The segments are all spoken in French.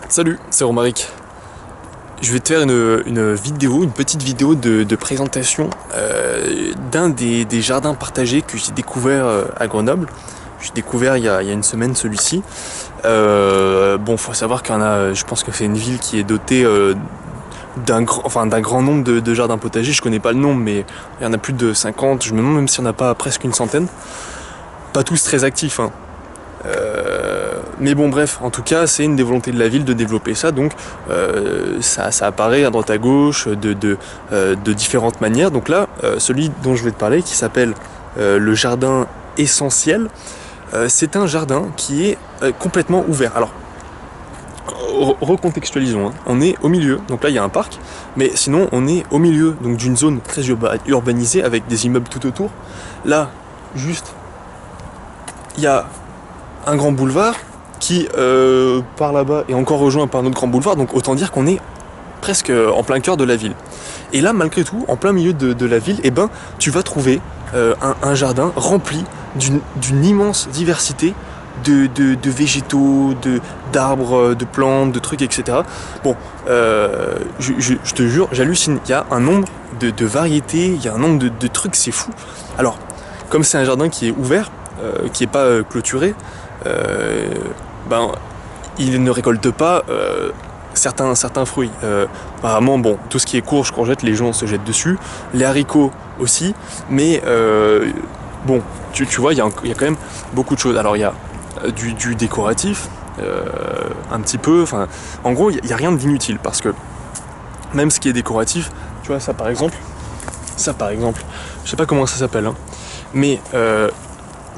Salut, c'est Romaric. Je vais te faire une petite vidéo de présentation d'un des jardins partagés que j'ai découvert à Grenoble. J'ai découvert il y a une semaine celui-ci. Bon, faut savoir qu'il y en a, je pense que c'est une ville qui est dotée d'un grand nombre de jardins potagers. Je connais pas le nombre, mais il y en a plus de 50. Je me demande même s'il n'y en a pas presque une centaine. Pas tous très actifs, hein. Mais bon, bref, en tout cas, c'est une des volontés de la ville de développer ça, donc ça apparaît à droite à gauche de différentes manières. Donc là, celui dont je vais te parler, qui s'appelle le jardin essentiel, c'est un jardin qui est complètement ouvert. Alors, recontextualisons, hein. On est au milieu, donc là il y a un parc, mais sinon on est au milieu donc d'une zone très urbanisée avec des immeubles tout autour. Là, juste, il y a un grand boulevard qui par là-bas est encore rejoint par un autre grand boulevard, donc autant dire qu'on est presque en plein cœur de la ville. Et là, malgré tout, en plein milieu de la ville, eh ben, tu vas trouver un jardin rempli d'une immense diversité de végétaux, d'arbres, de plantes, de trucs, etc. Bon, je te jure, j'hallucine, il y a un nombre de variétés, il y a un nombre de trucs, c'est fou. Alors, comme c'est un jardin qui est ouvert, qui n'est pas clôturé, ben, il ne récolte pas certains fruits. Apparemment, bon, tout ce qui est courge, courgette, les gens se jettent dessus. Les haricots aussi, mais bon, tu vois, il y a quand même beaucoup de choses. Alors, il y a du décoratif, un petit peu, enfin, en gros, il n'y a rien d'inutile, parce que même ce qui est décoratif, tu vois, ça par exemple, je sais pas comment ça s'appelle, hein, mais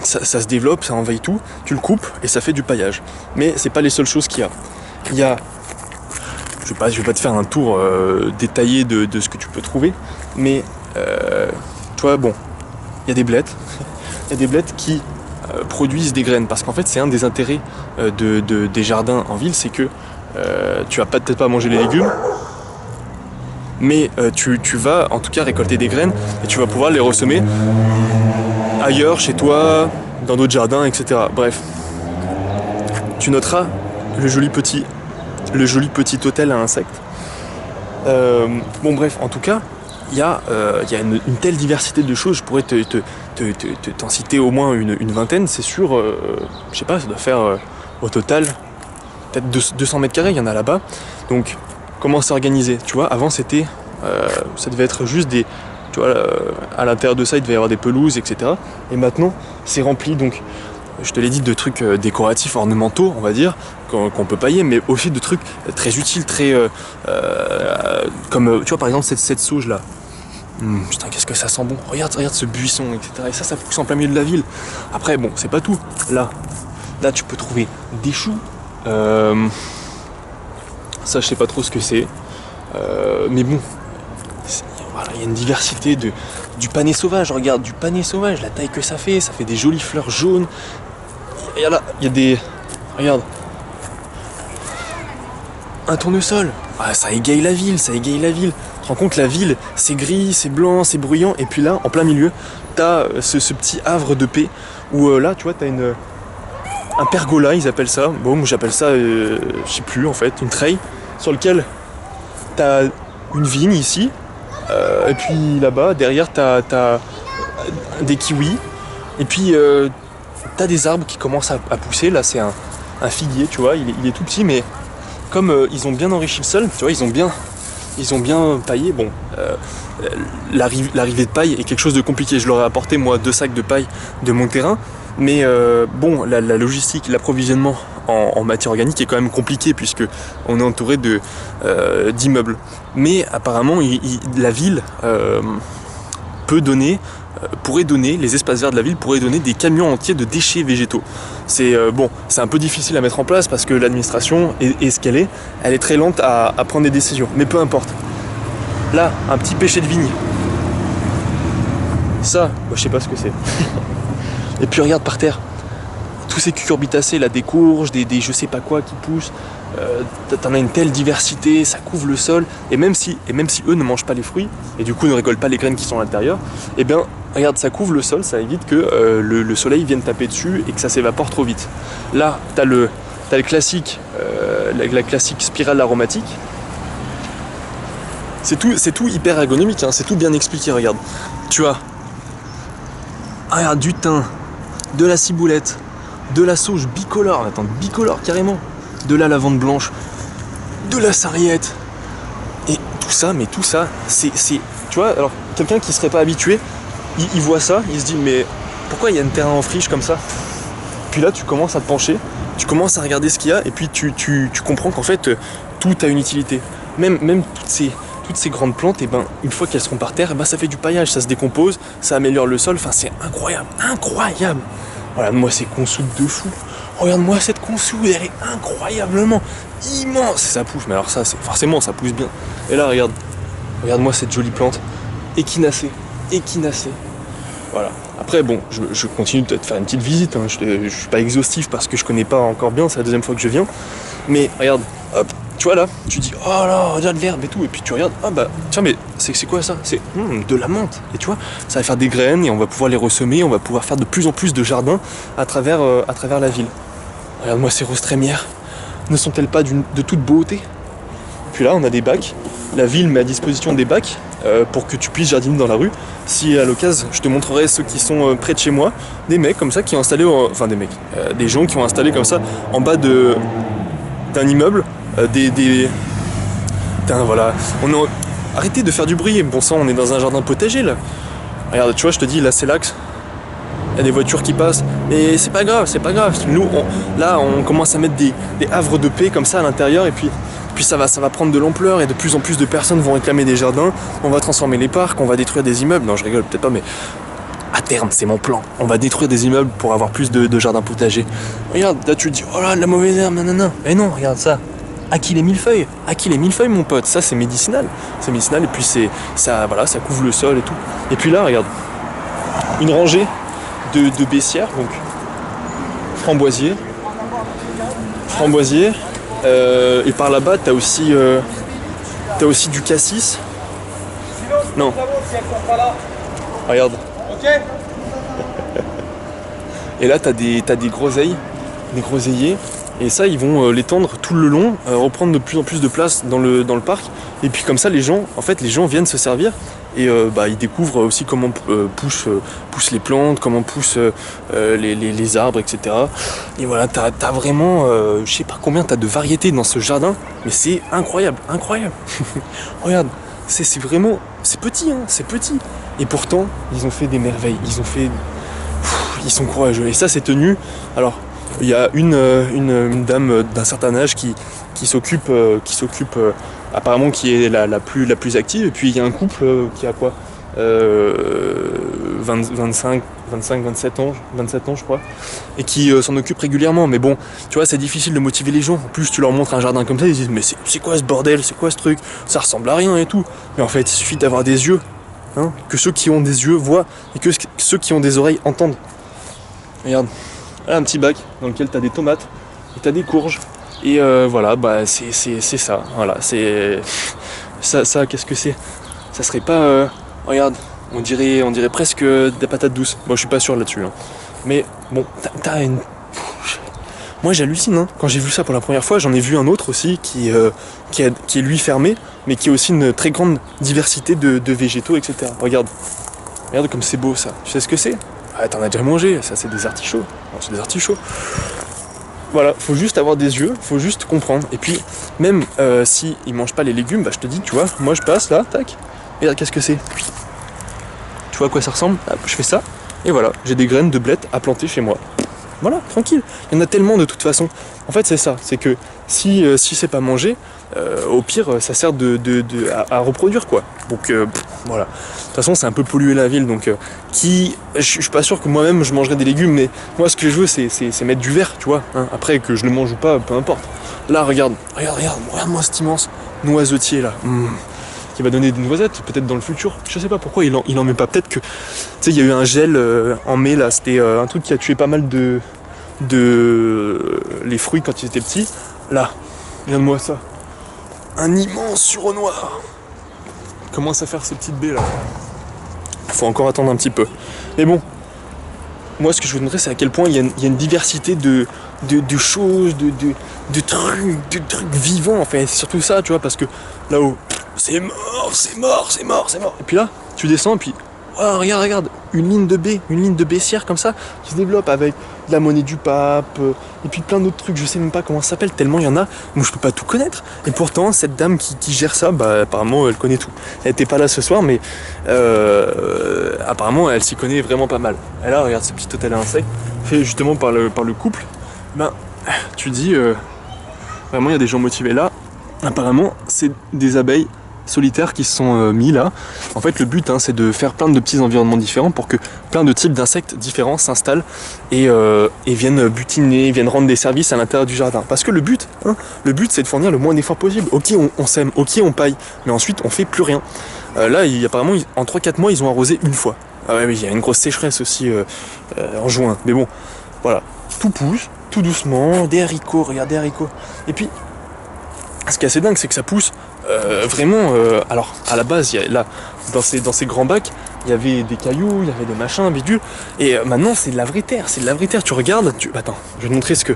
ça se développe, ça envahit tout, tu le coupes et ça fait du paillage. Mais c'est pas les seules choses qu'il y a. Il y a, je vais pas te faire un tour détaillé de ce que tu peux trouver, mais tu vois, bon, il y a des blettes, il y a des blettes qui produisent des graines, parce qu'en fait c'est un des intérêts des jardins en ville, c'est que tu vas peut-être pas manger les légumes, mais tu vas en tout cas récolter des graines et tu vas pouvoir les ressemer ailleurs, chez toi, dans d'autres jardins, etc. Bref, tu noteras le joli petit hôtel à insectes. Bon, bref, en tout cas, il y a une telle diversité de choses. Je pourrais t'en citer au moins une vingtaine, c'est sûr. Je sais pas, ça doit faire au total peut-être 200 mètres carrés, il y en a là-bas. Donc, comment c'est organisé? Tu vois, avant c'était, ça devait être juste des, tu vois, à l'intérieur de ça il devait y avoir des pelouses, etc. Et maintenant c'est rempli, donc je te l'ai dit, de trucs décoratifs, ornementaux, on va dire, qu'on peut pailler, mais aussi de trucs très utiles, très comme tu vois par exemple cette sauge là. Putain, qu'est-ce que ça sent bon. Regarde ce buisson, etc. Et ça pousse en plein milieu de la ville. Après bon, c'est pas tout. Là tu peux trouver des choux. Ça je sais pas trop ce que c'est. Mais bon, voilà, il y a une diversité du panais sauvage. Regarde, du panais sauvage, la taille que ça fait des jolies fleurs jaunes. Et là, il y a des... Regarde. Un tournesol. Ah, ça égaye la ville. Tu te rends compte, la ville, c'est gris, c'est blanc, c'est bruyant. Et puis là, en plein milieu, t'as ce petit havre de paix où là, tu vois, t'as un pergola, ils appellent ça. Bon, moi j'appelle ça, je sais plus en fait, une treille, sur lequel t'as une vigne ici. Et puis là-bas, derrière, t'as des kiwis. Et puis, t'as des arbres qui commencent à pousser. Là, c'est un figuier, tu vois. Il est tout petit, mais comme ils ont bien enrichi le sol, tu vois, ils ont bien paillé. Bon, l'arrivée de paille est quelque chose de compliqué. Je leur ai apporté, moi, 2 sacs de paille de mon terrain. Mais bon, la logistique, l'approvisionnement en matière organique est quand même compliqué, puisque on est entouré d'immeubles. Mais apparemment, la ville pourrait donner, les espaces verts de la ville pourraient donner des camions entiers de déchets végétaux. C'est bon, c'est un peu difficile à mettre en place parce que l'administration est ce qu'elle est. Elle est très lente à prendre des décisions. Mais peu importe. Là, un petit pêcher de vigne. Ça, je sais pas ce que c'est. Et puis regarde par terre, tous ces cucurbitacées là, des courges, des je sais pas quoi qui poussent, t'en as une telle diversité, ça couvre le sol, et même si eux ne mangent pas les fruits, et du coup ne récoltent pas les graines qui sont à l'intérieur, et bien regarde, ça couvre le sol, ça évite que le soleil vienne taper dessus et que ça s'évapore trop vite. Là, t'as t'as le classique, la classique spirale aromatique. C'est tout hyper ergonomique, hein, c'est tout bien expliqué, regarde. Tu as regarde, du thym, de la ciboulette, de la sauge bicolore, attends, bicolore carrément, de la lavande blanche, de la sarriette, et tout ça, mais tout ça, c'est tu vois, alors quelqu'un qui serait pas habitué, il voit ça, il se dit mais pourquoi il y a un terrain en friche comme ça? Puis là tu commences à te pencher, tu commences à regarder ce qu'il y a, et puis tu comprends qu'en fait tout a une utilité. Même toutes ces grandes plantes, et ben, une fois qu'elles seront par terre, et ben, ça fait du paillage, ça se décompose, ça améliore le sol, enfin c'est incroyable, incroyable. Regarde-moi ces consoudes de fou, regarde-moi cette consoude, elle est incroyablement immense, ça pousse, mais alors ça, c'est forcément, ça pousse bien. Et là, regarde-moi cette jolie plante, échinacée, voilà. Après, bon, je continue de te faire une petite visite, hein. Je suis pas exhaustif parce que je connais pas encore bien, c'est la deuxième fois que je viens, mais regarde, hop, tu vois là, tu dis oh là, regarde l'herbe et tout, et puis tu regardes, ah bah tiens, mais c'est quoi ça? C'est de la menthe, et tu vois, ça va faire des graines et on va pouvoir les ressemer, on va pouvoir faire de plus en plus de jardins à travers la ville. Regarde-moi ces roses trémières, ne sont-elles pas de toute beauté? Puis là, on a des bacs, la ville met à disposition des bacs pour que tu puisses jardiner dans la rue. Si à l'occasion, je te montrerai ceux qui sont près de chez moi, des mecs comme ça qui ont installé, enfin des mecs, des gens qui ont installé comme ça en bas d'un immeuble. Voilà. Arrêtez de faire du bruit, bon sang, on est dans un jardin potager là. Regarde, tu vois, je te dis, là c'est l'axe. Il y a des voitures qui passent, mais c'est pas grave. Nous, on commence à mettre des havres de paix comme ça à l'intérieur, et puis ça va prendre de l'ampleur, et de plus en plus de personnes vont réclamer des jardins. On va transformer les parcs, on va détruire des immeubles. Non, je rigole peut-être pas, mais à terme, c'est mon plan. On va détruire des immeubles pour avoir plus de jardins potagers. Regarde, là tu te dis, oh là, de la mauvaise herbe, nanana. Mais non, regarde ça. Acquis les millefeuilles, mon pote, ça c'est médicinal. C'est médicinal, et puis ça couvre le sol et tout. Et puis là, regarde, une rangée de baissières, donc framboisier, et par là-bas t'as aussi du cassis. Non. Regarde. Et là t'as des groseilles, des groseilliers. Et ça, ils vont l'étendre tout le long, reprendre de plus en plus de place dans le parc. Et puis comme ça, les gens viennent se servir. Et ils découvrent aussi comment poussent les plantes, comment poussent les arbres, etc. Et voilà, t'as vraiment, je sais pas combien t'as de variétés dans ce jardin, mais c'est incroyable. Regarde, c'est vraiment, c'est petit, hein, c'est petit. Et pourtant, ils ont fait des merveilles. Ils sont courageux. Et ça, c'est tenu. Alors, il y a une dame d'un certain âge qui s'occupe apparemment, qui est la plus active, et puis il y a un couple qui a quoi, 27 ans je crois, et qui s'en occupe régulièrement. Mais bon, tu vois, c'est difficile de motiver les gens. En plus, tu leur montres un jardin comme ça, ils disent mais c'est quoi ce bordel, c'est quoi ce truc, ça ressemble à rien et tout. Mais en fait, il suffit d'avoir des yeux, hein, que ceux qui ont des yeux voient, et que ceux qui ont des oreilles entendent. Regarde, là, un petit bac dans lequel tu as des tomates et tu as des courges. Et voilà, bah c'est ça. Voilà, c'est ça. Qu'est-ce que c'est? Ça serait pas, regarde, on dirait presque des patates douces. Bon, je suis pas sûr là-dessus, hein. Mais bon, t'as une. Moi, j'hallucine, hein. Quand j'ai vu ça pour la première fois, j'en ai vu un autre aussi qui est lui fermé, mais qui a aussi une très grande diversité de végétaux, etc. Regarde comme c'est beau ça. Tu sais ce que c'est? Ah, t'en as déjà mangé, ça c'est des artichauts. Non, c'est des artichauts. Voilà, faut juste avoir des yeux, faut juste comprendre. Et puis, même si ils mangent pas les légumes, bah je te dis, tu vois, moi je passe là, tac, et regarde qu'est-ce que c'est. Tu vois à quoi ça ressemble? Je fais ça, et voilà, j'ai des graines de blettes à planter chez moi. Voilà, tranquille. Il y en a tellement de toute façon. En fait, c'est ça, c'est que si c'est pas mangé, au pire, ça sert à reproduire, quoi. Donc voilà. De toute façon, c'est un peu polluer la ville, donc je suis pas sûr que moi-même je mangerais des légumes, mais moi, ce que je veux, c'est mettre du vert, tu vois. Hein. Après, que je le mange ou pas, peu importe. Là, regarde-moi cet immense noisetier là. Qui va donner des noisettes, peut-être dans le futur. Je sais pas pourquoi il en met pas. Peut-être que, tu sais, il y a eu un gel en mai là. C'était un truc qui a tué pas mal de les fruits quand ils étaient petits. Là, regarde-moi ça. Un immense sureau noir. Commence à faire ces petites baies là. Faut encore attendre un petit peu. Mais bon, moi ce que je vous montrer, c'est à quel point il y a une diversité de de choses, de trucs vivants, enfin c'est surtout ça, tu vois, parce que là-haut, c'est mort, c'est mort, c'est mort, c'est mort. Et puis là, tu descends, et puis, oh, regarde, une ligne de baissière comme ça, qui se développe avec de la monnaie du pape, et puis plein d'autres trucs, je sais même pas comment ça s'appelle, tellement il y en a, moi je peux pas tout connaître. Et pourtant, cette dame qui gère ça, bah apparemment elle connaît tout. Elle était pas là ce soir, mais apparemment elle s'y connaît vraiment pas mal. Et là, regarde ce petit hôtel à insectes, fait justement par le couple, ben, tu dis, vraiment il y a des gens motivés là, apparemment c'est des abeilles solitaires qui se sont mis là. En fait le but c'est de faire plein de petits environnements différents pour que plein de types d'insectes différents s'installent et viennent butiner, viennent rendre des services à l'intérieur du jardin. Parce que le but c'est de fournir le moins d'efforts possible. Ok on sème, ok on paille, mais ensuite on fait plus rien. Là apparemment en 3-4 mois ils ont arrosé une fois. Ah ouais, il y a une grosse sécheresse aussi en juin. Mais bon, voilà, tout pousse, tout doucement, des haricots, regarde des haricots. Et puis ce qui est assez dingue c'est que ça pousse vraiment, alors à la base, là, dans ces grands bacs, il y avait des cailloux, il y avait des machins, bidules, et maintenant c'est de la vraie terre, tu regardes, attends, je vais te montrer ce que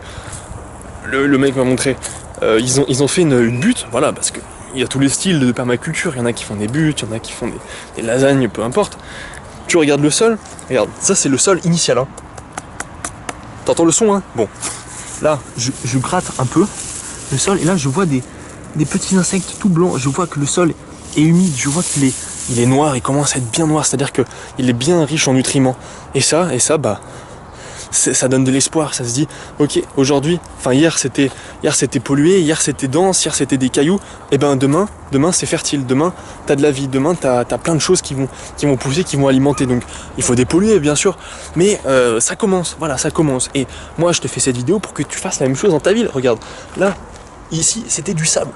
le mec m'a montré. Ils ont fait une butte, voilà, parce que il y a tous les styles de permaculture, il y en a qui font des buttes, il y en a qui font des lasagnes, peu importe. Tu regardes le sol, regarde, ça c'est le sol initial, hein. T'entends le son, hein? Bon, là, je gratte un peu le sol, et là je vois des petits insectes tout blancs, je vois que le sol est humide, je vois qu'il est noir, il commence à être bien noir, c'est-à-dire qu'il est bien riche en nutriments. Et ça, bah, ça donne de l'espoir, ça se dit, ok, aujourd'hui, enfin hier c'était pollué, hier c'était dense, hier c'était des cailloux, et ben demain c'est fertile, demain t'as de la vie, demain t'as plein de choses qui vont pousser, qui vont alimenter, donc il faut dépolluer bien sûr, mais ça commence, voilà, ça commence. Et moi je te fais cette vidéo pour que tu fasses la même chose dans ta ville, regarde, là, ici, c'était du sable.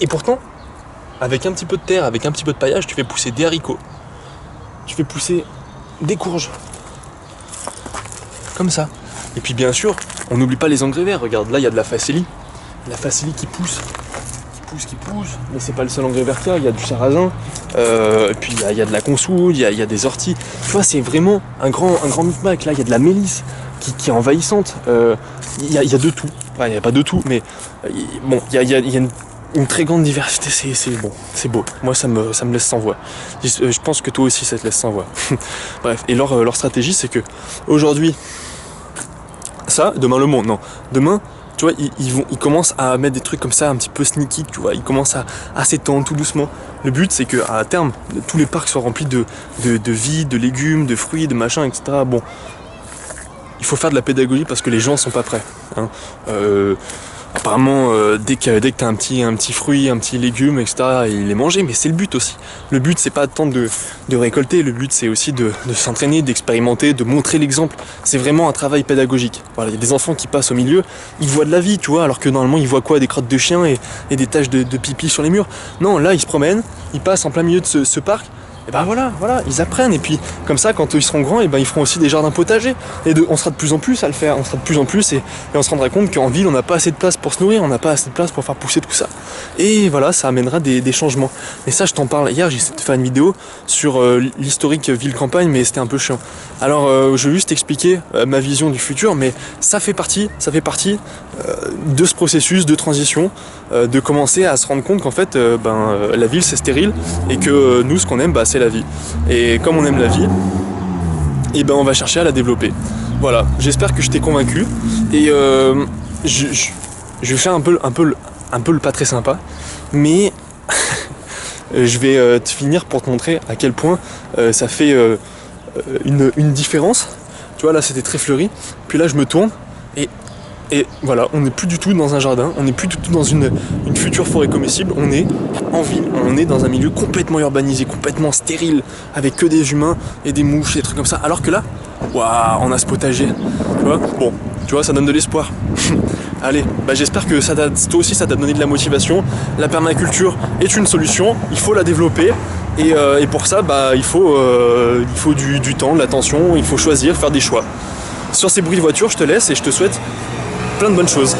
Et pourtant, avec un petit peu de terre, avec un petit peu de paillage, tu fais pousser des haricots. Tu fais pousser des courges. Comme ça. Et puis bien sûr, on n'oublie pas les engrais verts. Regarde, là, il y a de la facélie. La facélie qui pousse. Qui pousse. Mais c'est pas le seul engrais vert qu'il y a. Il y a du sarrasin. Et puis il y a de la consoude, il y a des orties. Tu vois, c'est vraiment un grand micmac. Là, il y a de la mélisse qui est envahissante. Il y a de tout. Enfin, il n'y a pas de tout, mais bon, il y a une très grande diversité, c'est bon, c'est beau. Moi, ça me laisse sans voix. Je pense que toi aussi, ça te laisse sans voix. Bref, et leur stratégie, c'est que aujourd'hui, ça, demain le monde, non. Demain, tu vois, ils commencent à mettre des trucs comme ça, un petit peu sneaky, tu vois, ils commencent à s'étendre tout doucement. Le but, c'est qu'à terme, tous les parcs soient remplis de vie, de légumes, de fruits, de machins, etc. Bon. Il faut faire de la pédagogie parce que les gens sont pas prêts. Hein. Apparemment, dès que t'as un petit fruit, un petit légume, etc., il est mangé, mais c'est le but aussi. Le but, c'est pas tant de récolter, le but, c'est aussi de s'entraîner, d'expérimenter, de montrer l'exemple. C'est vraiment un travail pédagogique. Voilà, il y a des enfants qui passent au milieu, ils voient de la vie, tu vois, alors que normalement, ils voient quoi? Des crottes de chiens et des taches de pipi sur les murs. Non, là, ils se promènent, ils passent en plein milieu de ce parc. Et ben voilà, ils apprennent, et puis comme ça quand ils seront grands, et ben ils feront aussi des jardins potagers, et on sera de plus en plus à le faire, on sera de plus en plus, et on se rendra compte qu'en ville on n'a pas assez de place pour se nourrir, on n'a pas assez de place pour faire pousser tout ça, et voilà, ça amènera des changements. Et ça je t'en parle, hier j'ai essayé de faire une vidéo sur l'historique ville-campagne, mais c'était un peu chiant. Alors je vais juste expliquer ma vision du futur, mais ça fait partie de ce processus de transition, de commencer à se rendre compte qu'en fait la ville c'est stérile, et que nous ce qu'on aime c'est la vie. Et comme on aime la vie, et on va chercher à la développer. Voilà, j'espère que je t'ai convaincu. Et je vais faire un peu le pas très sympa, mais je vais te finir pour te montrer à quel point ça fait une différence. Tu vois, là c'était très fleuri, puis là je me tourne et voilà, on n'est plus du tout dans un jardin, on n'est plus du tout dans une future forêt comestible, on est en ville, on est dans un milieu complètement urbanisé, complètement stérile, avec que des humains et des mouches et des trucs comme ça, alors que là, waouh, on a ce potager, tu vois, bon, tu vois, ça donne de l'espoir. Allez, j'espère que toi aussi ça t'a donné de la motivation. La permaculture est une solution, il faut la développer, et pour ça, il faut du temps, de l'attention, il faut choisir, faire des choix. Sur ces bruits de voiture, je te laisse et je te souhaite plein de bonnes choses.